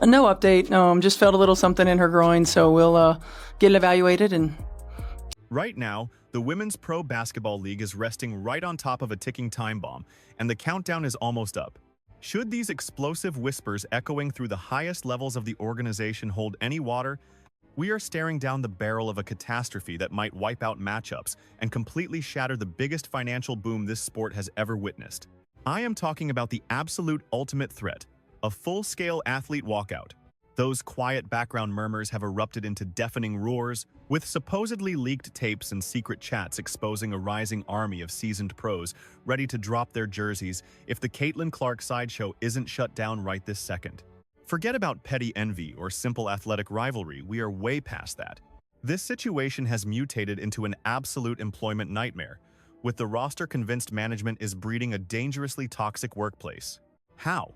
No update. Just felt a little something in her groin, so we'll get it evaluated and. Right now, the Women's Pro Basketball League is resting right on top of a ticking time bomb, and the countdown is almost up. Should these explosive whispers echoing through the highest levels of the organization hold any water, we are staring down the barrel of a catastrophe that might wipe out matchups and completely shatter the biggest financial boom this sport has ever witnessed. I am talking about the absolute ultimate threat, a full-scale athlete walkout. Those quiet background murmurs have erupted into deafening roars, with supposedly leaked tapes and secret chats exposing a rising army of seasoned pros ready to drop their jerseys if the Caitlin Clark sideshow isn't shut down right this second. Forget about petty envy or simple athletic rivalry, we are way past that. This situation has mutated into an absolute employment nightmare, with the roster convinced management is breeding a dangerously toxic workplace. How?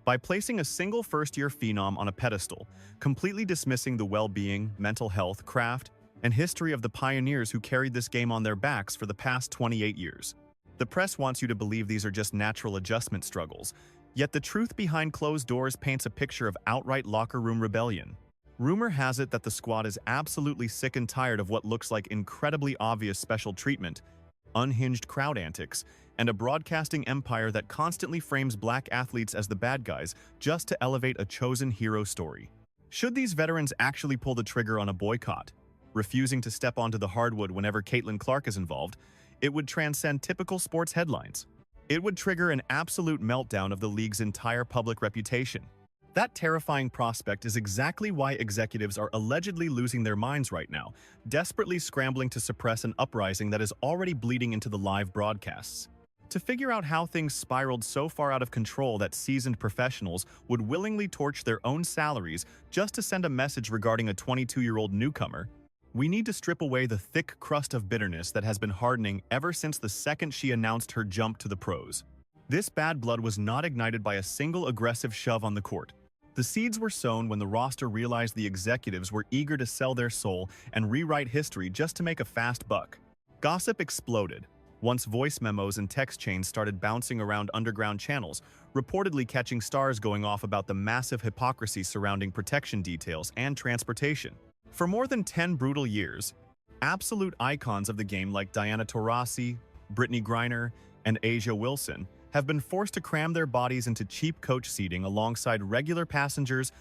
By placing a single first-year phenom on a pedestal, completely dismissing the well-being, mental health, craft, and history of the pioneers who carried this game on their backs for the past 28 years. The press wants you to believe these are just natural adjustment struggles, yet the truth behind closed doors paints a picture of outright locker room rebellion. Rumor has it that the squad is absolutely sick and tired of what looks like incredibly obvious special treatment, unhinged crowd antics, and a broadcasting empire that constantly frames black athletes as the bad guys just to elevate a chosen hero story. Should these veterans actually pull the trigger on a boycott, refusing to step onto the hardwood whenever Caitlin Clark is involved, it would transcend typical sports headlines. It would trigger an absolute meltdown of the league's entire public reputation. That terrifying prospect is exactly why executives are allegedly losing their minds right now, desperately scrambling to suppress an uprising that is already bleeding into the live broadcasts. To figure out how things spiraled so far out of control that seasoned professionals would willingly torch their own salaries just to send a message regarding a 22-year-old newcomer, we need to strip away the thick crust of bitterness that has been hardening ever since the second she announced her jump to the pros. This bad blood was not ignited by a single aggressive shove on the court. The seeds were sown when the roster realized the executives were eager to sell their soul and rewrite history just to make a fast buck. Gossip exploded. Once voice memos and text chains started bouncing around underground channels, reportedly catching stars going off about the massive hypocrisy surrounding protection details and transportation. For more than 10 brutal years, absolute icons of the game like Diana Taurasi, Brittany Griner, and Asia Wilson have been forced to cram their bodies into cheap coach seating alongside regular passengers,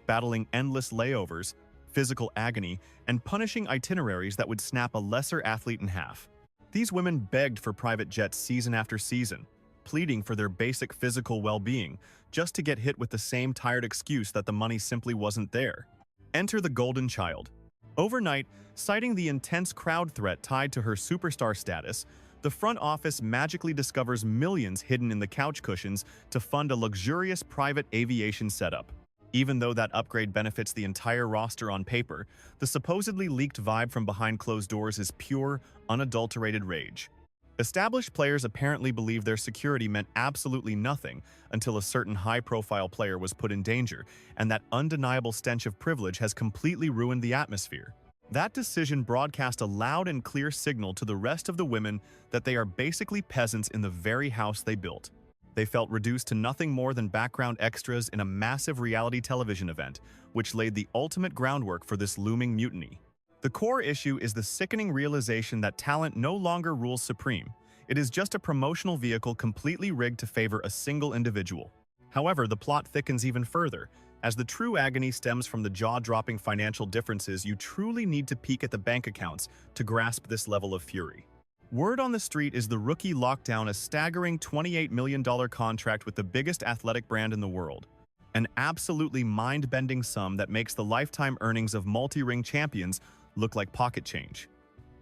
battling endless layovers, physical agony, and punishing itineraries that would snap a lesser athlete in half. These women begged for private jets season after season, pleading for their basic physical well-being, just to get hit with the same tired excuse that the money simply wasn't there. Enter the golden child. Overnight, citing the intense crowd threat tied to her superstar status, the front office magically discovers millions hidden in the couch cushions to fund a luxurious private aviation setup. Even though that upgrade benefits the entire roster on paper, the supposedly leaked vibe from behind closed doors is pure, unadulterated rage. Established players apparently believed their security meant absolutely nothing until a certain high-profile player was put in danger, and that undeniable stench of privilege has completely ruined the atmosphere. That decision broadcast a loud and clear signal to the rest of the women that they are basically peasants in the very house they built. They felt reduced to nothing more than background extras in a massive reality television event, which laid the ultimate groundwork for this looming mutiny. The core issue is the sickening realization that talent no longer rules supreme. It is just a promotional vehicle completely rigged to favor a single individual. However, the plot thickens even further. As the true agony stems from the jaw-dropping financial differences, you truly need to peek at the bank accounts to grasp this level of fury. Word on the street is the rookie locked down a staggering $28 million contract with the biggest athletic brand in the world. An absolutely mind-bending sum that makes the lifetime earnings of multi-ring champions look like pocket change.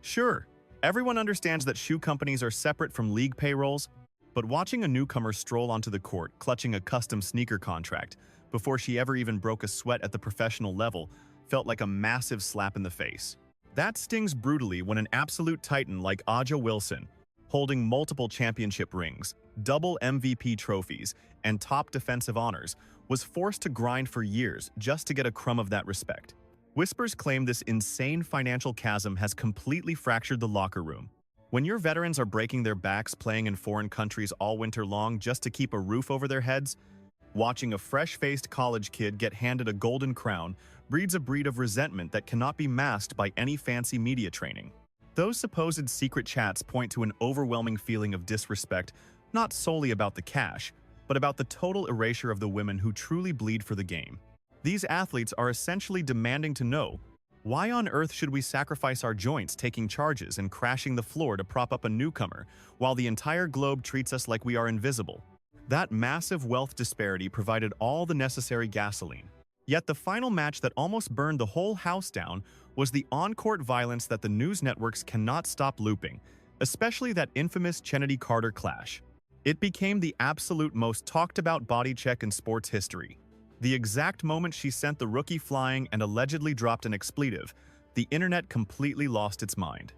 Sure, everyone understands that shoe companies are separate from league payrolls, but watching a newcomer stroll onto the court clutching a custom sneaker contract before she ever even broke a sweat at the professional level felt like a massive slap in the face. That stings brutally when an absolute titan like Aja Wilson, holding multiple championship rings, double MVP trophies, and top defensive honors, was forced to grind for years just to get a crumb of that respect. Whispers claim this insane financial chasm has completely fractured the locker room. When your veterans are breaking their backs playing in foreign countries all winter long just to keep a roof over their heads, Watching a fresh-faced college kid get handed a golden crown breeds a breed of resentment that cannot be masked by any fancy media training. Those supposed secret chats point to an overwhelming feeling of disrespect, not solely about the cash, but about the total erasure of the women who truly bleed for the game. These athletes are essentially demanding to know, why on earth should we sacrifice our joints taking charges and crashing the floor to prop up a newcomer, while the entire globe treats us like we are invisible? That massive wealth disparity provided all the necessary gasoline. Yet the final match that almost burned the whole house down was the on-court violence that the news networks cannot stop looping, especially that infamous Kennedy-Carter clash. It became the absolute most talked-about body check in sports history. The exact moment she sent the rookie flying and allegedly dropped an expletive, the internet completely lost its mind.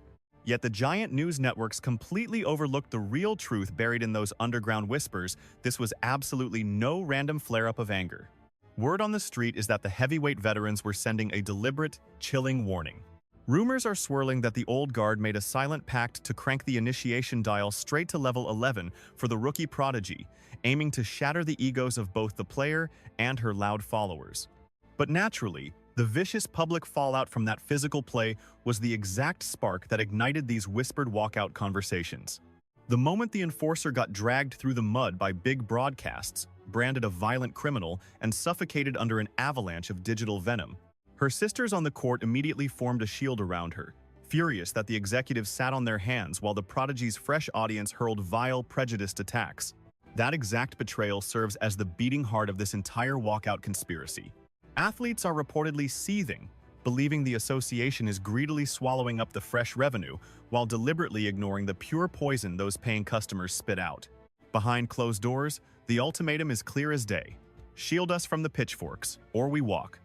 Yet the giant news networks completely overlooked the real truth buried in those underground whispers. This was absolutely no random flare-up of anger. Word on the street is that the heavyweight veterans were sending a deliberate, chilling warning. Rumors are swirling that the old guard made a silent pact to crank the initiation dial straight to level 11 for the rookie prodigy, aiming to shatter the egos of both the player and her loud followers. But naturally, the vicious public fallout from that physical play was the exact spark that ignited these whispered walkout conversations. The moment the enforcer got dragged through the mud by big broadcasts, branded a violent criminal, and suffocated under an avalanche of digital venom, her sisters on the court immediately formed a shield around her, furious that the executives sat on their hands while the prodigy's fresh audience hurled vile, prejudiced attacks. That exact betrayal serves as the beating heart of this entire walkout conspiracy. Athletes are reportedly seething, believing the association is greedily swallowing up the fresh revenue while deliberately ignoring the pure poison those paying customers spit out. Behind closed doors, the ultimatum is clear as day. Shield us from the pitchforks, or we walk.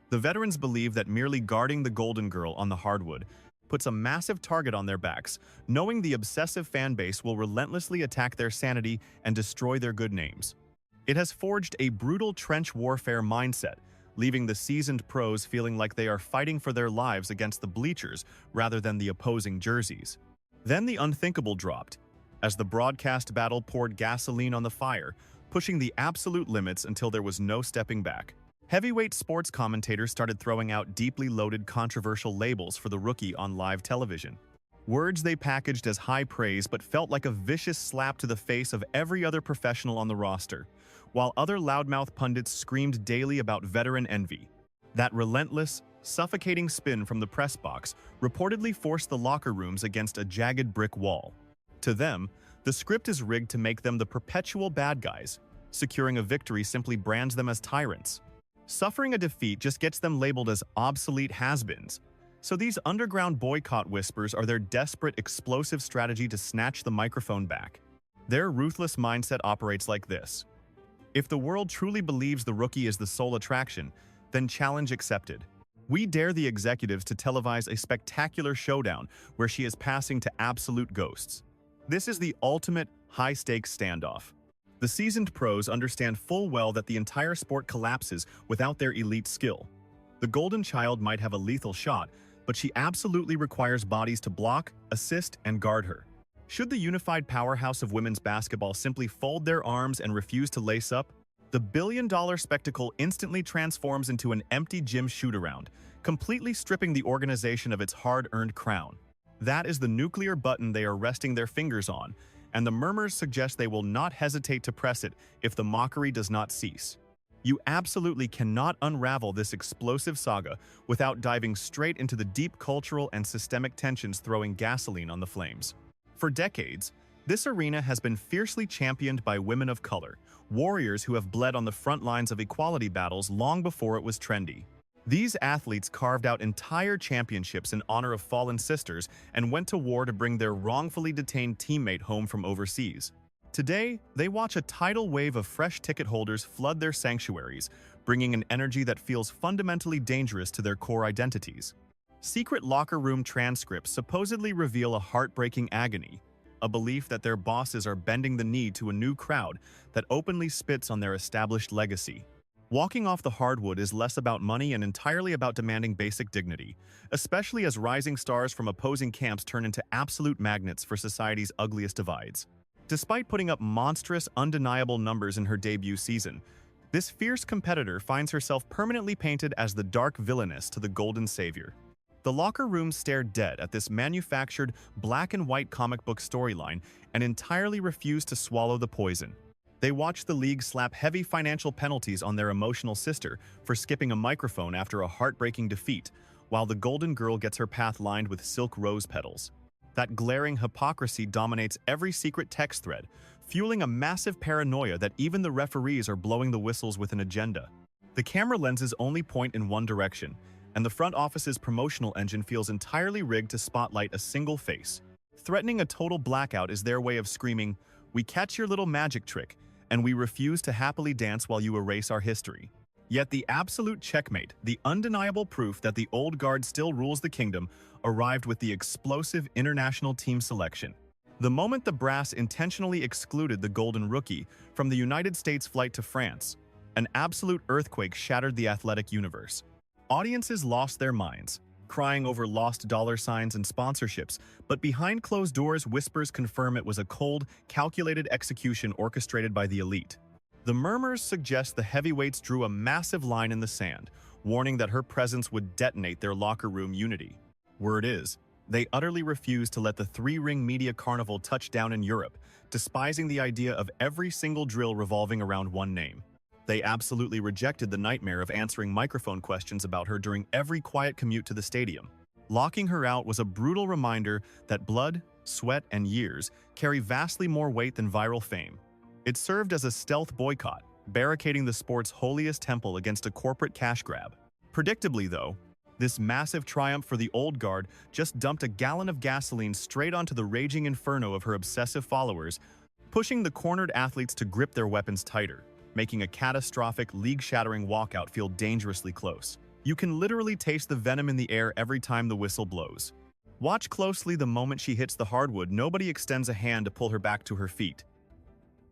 The veterans believe that merely guarding the Golden Girl on the hardwood puts a massive target on their backs, knowing the obsessive fan base will relentlessly attack their sanity and destroy their good names. It has forged a brutal trench warfare mindset, leaving the seasoned pros feeling like they are fighting for their lives against the bleachers rather than the opposing jerseys. Then the unthinkable dropped, as the broadcast battle poured gasoline on the fire, pushing the absolute limits until there was no stepping back. Heavyweight sports commentators started throwing out deeply loaded controversial labels for the rookie on live television. Words they packaged as high praise but felt like a vicious slap to the face of every other professional on the roster, while other loudmouth pundits screamed daily about veteran envy. That relentless, suffocating spin from the press box reportedly forced the locker rooms against a jagged brick wall. To them, the script is rigged to make them the perpetual bad guys. Securing a victory simply brands them as tyrants. Suffering a defeat just gets them labeled as obsolete has-beens. So these underground boycott whispers are their desperate, explosive strategy to snatch the microphone back. Their ruthless mindset operates like this. If the world truly believes the rookie is the sole attraction, then challenge accepted. We dare the executives to televise a spectacular showdown where she is passing to absolute ghosts. This is the ultimate high-stakes standoff. The seasoned pros understand full well that the entire sport collapses without their elite skill. The golden child might have a lethal shot, but she absolutely requires bodies to block, assist, and guard her. Should the unified powerhouse of women's basketball simply fold their arms and refuse to lace up, the billion-dollar spectacle instantly transforms into an empty gym shoot-around, completely stripping the organization of its hard-earned crown. That is the nuclear button they are resting their fingers on, and the murmurs suggest they will not hesitate to press it if the mockery does not cease. You absolutely cannot unravel this explosive saga without diving straight into the deep cultural and systemic tensions throwing gasoline on the flames. For decades, this arena has been fiercely championed by women of color, warriors who have bled on the front lines of equality battles long before it was trendy. These athletes carved out entire championships in honor of fallen sisters and went to war to bring their wrongfully detained teammate home from overseas. Today, they watch a tidal wave of fresh ticket holders flood their sanctuaries, bringing an energy that feels fundamentally dangerous to their core identities. Secret locker room transcripts supposedly reveal a heartbreaking agony, a belief that their bosses are bending the knee to a new crowd that openly spits on their established legacy. Walking off the hardwood is less about money and entirely about demanding basic dignity, especially as rising stars from opposing camps turn into absolute magnets for society's ugliest divides. Despite putting up monstrous, undeniable numbers in her debut season, This fierce competitor finds herself permanently painted as the dark villainess to the golden savior. The locker room stared dead at this manufactured black and white comic book storyline and entirely refused to swallow the poison. They watched the league slap heavy financial penalties on their emotional sister for skipping a microphone after a heartbreaking defeat, while the Golden Girl gets her path lined with silk rose petals. That glaring hypocrisy dominates every secret text thread, fueling a massive paranoia that even the referees are blowing the whistles with an agenda. The camera lenses only point in one direction, and the front office's promotional engine feels entirely rigged to spotlight a single face. Threatening a total blackout is their way of screaming, "We catch your little magic trick, and we refuse to happily dance while you erase our history." Yet the absolute checkmate, the undeniable proof that the old guard still rules the kingdom, arrived with the explosive international team selection. The moment the brass intentionally excluded the Golden Rookie from the United States flight to France, an absolute earthquake shattered the athletic universe. Audiences lost their minds, crying over lost dollar signs and sponsorships, but behind closed doors, whispers confirm it was a cold, calculated execution orchestrated by the elite. The murmurs suggest the heavyweights drew a massive line in the sand, warning that her presence would detonate their locker room unity. Word is, they utterly refused to let the three-ring media carnival touch down in Europe, despising the idea of every single drill revolving around one name. They absolutely rejected the nightmare of answering microphone questions about her during every quiet commute to the stadium. Locking her out was a brutal reminder that blood, sweat, and years carry vastly more weight than viral fame. It served as a stealth boycott, barricading the sport's holiest temple against a corporate cash grab. Predictably, though, this massive triumph for the old guard just dumped a gallon of gasoline straight onto the raging inferno of her obsessive followers, pushing the cornered athletes to grip their weapons tighter, making a catastrophic, league-shattering walkout feel dangerously close. You can literally taste the venom in the air every time the whistle blows. Watch closely. The moment she hits the hardwood, nobody extends a hand to pull her back to her feet.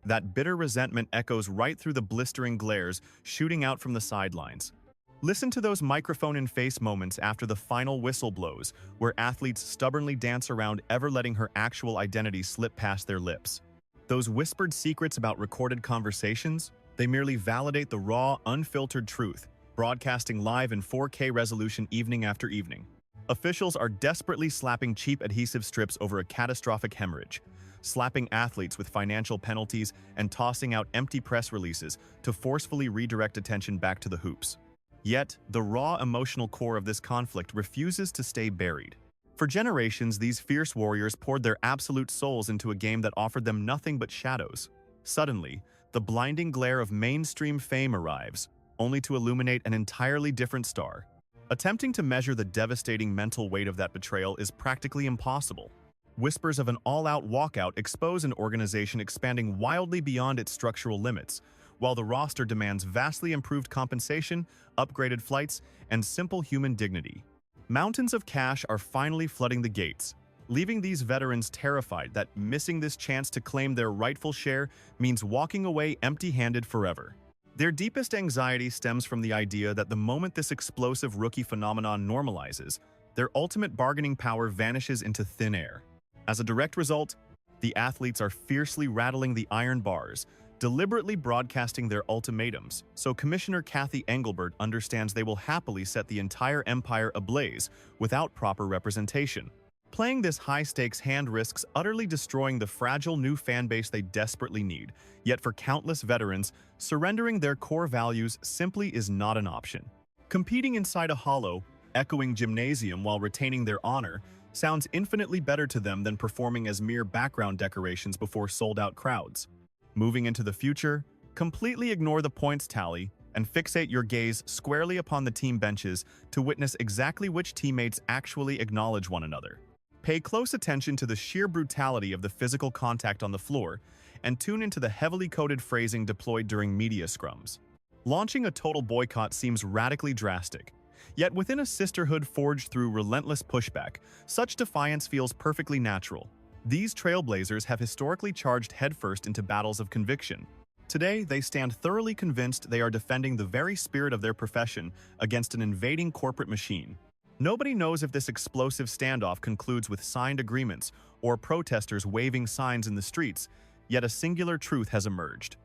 That bitter resentment echoes right through the blistering glares shooting out from the sidelines. Listen to those microphone-in-face moments after the final whistle blows, where athletes stubbornly dance around, ever letting her actual identity slip past their lips. Those whispered secrets about recorded conversations, they merely validate the raw, unfiltered truth, broadcasting live in 4K resolution evening after evening. Officials are desperately slapping cheap adhesive strips over a catastrophic hemorrhage, slapping athletes with financial penalties, and tossing out empty press releases to forcefully redirect attention back to the hoops. Yet, the raw emotional core of this conflict refuses to stay buried. For generations, these fierce warriors poured their absolute souls into a game that offered them nothing but shadows. Suddenly, the blinding glare of mainstream fame arrives, only to illuminate an entirely different star. Attempting to measure the devastating mental weight of that betrayal is practically impossible. Whispers of an all-out walkout expose an organization expanding wildly beyond its structural limits, while the roster demands vastly improved compensation, upgraded flights, and simple human dignity. Mountains of cash are finally flooding the gates, leaving these veterans terrified that missing this chance to claim their rightful share means walking away empty-handed forever. Their deepest anxiety stems from the idea that the moment this explosive rookie phenomenon normalizes, their ultimate bargaining power vanishes into thin air. As a direct result, the athletes are fiercely rattling the iron bars, deliberately broadcasting their ultimatums, so Commissioner Kathy Engelbert understands they will happily set the entire empire ablaze without proper representation. Playing this high-stakes hand risks utterly destroying the fragile new fan base they desperately need, yet for countless veterans, surrendering their core values simply is not an option. Competing inside a hollow, echoing gymnasium while retaining their honor sounds infinitely better to them than performing as mere background decorations before sold-out crowds. Moving into the future, completely ignore the points tally and fixate your gaze squarely upon the team benches to witness exactly which teammates actually acknowledge one another. Pay close attention to the sheer brutality of the physical contact on the floor and tune into the heavily coded phrasing deployed during media scrums. Launching a total boycott seems radically drastic, yet within a sisterhood forged through relentless pushback, such defiance feels perfectly natural. These trailblazers have historically charged headfirst into battles of conviction. Today, they stand thoroughly convinced they are defending the very spirit of their profession against an invading corporate machine. Nobody knows if this explosive standoff concludes with signed agreements or protesters waving signs in the streets, yet a singular truth has emerged.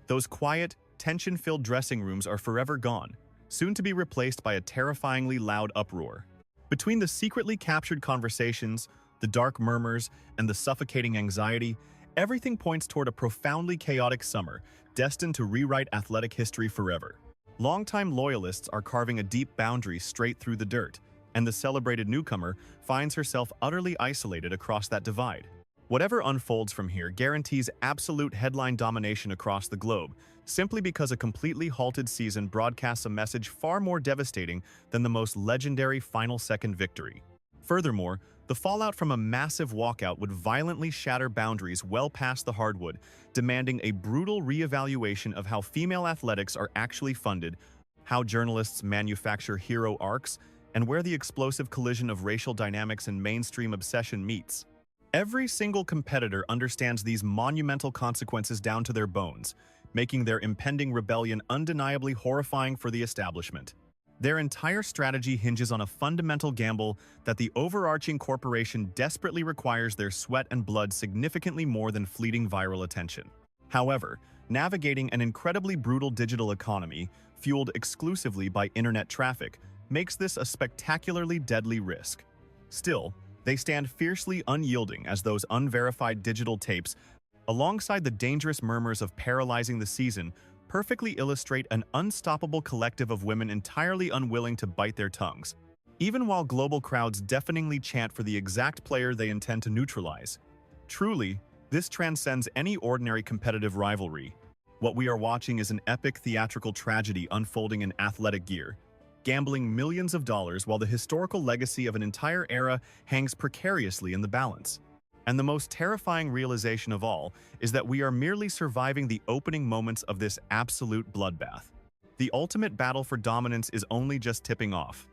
Those quiet, tension-filled dressing rooms are forever gone, soon to be replaced by a terrifyingly loud uproar. Between the secretly captured conversations, the dark murmurs, and the suffocating anxiety, everything points toward a profoundly chaotic summer, destined to rewrite athletic history forever. Longtime loyalists are carving a deep boundary straight through the dirt, and the celebrated newcomer finds herself utterly isolated across that divide. Whatever unfolds from here guarantees absolute headline domination across the globe, simply because a completely halted season broadcasts a message far more devastating than the most legendary final-second victory. Furthermore, the fallout from a massive walkout would violently shatter boundaries well past the hardwood, demanding a brutal reevaluation of how female athletics are actually funded, how journalists manufacture hero arcs, and where the explosive collision of racial dynamics and mainstream obsession meets. Every single competitor understands these monumental consequences down to their bones, making their impending rebellion undeniably horrifying for the establishment. Their entire strategy hinges on a fundamental gamble that the overarching corporation desperately requires their sweat and blood significantly more than fleeting viral attention. However, navigating an incredibly brutal digital economy, fueled exclusively by internet traffic, makes this a spectacularly deadly risk. Still, they stand fiercely unyielding as those unverified digital tapes, alongside the dangerous murmurs of paralyzing the season, perfectly illustrate an unstoppable collective of women entirely unwilling to bite their tongues, even while global crowds deafeningly chant for the exact player they intend to neutralize. Truly, this transcends any ordinary competitive rivalry. What we are watching is an epic theatrical tragedy unfolding in athletic gear, gambling millions of dollars while the historical legacy of an entire era hangs precariously in the balance. And the most terrifying realization of all is that we are merely surviving the opening moments of this absolute bloodbath. The ultimate battle for dominance is only just tipping off.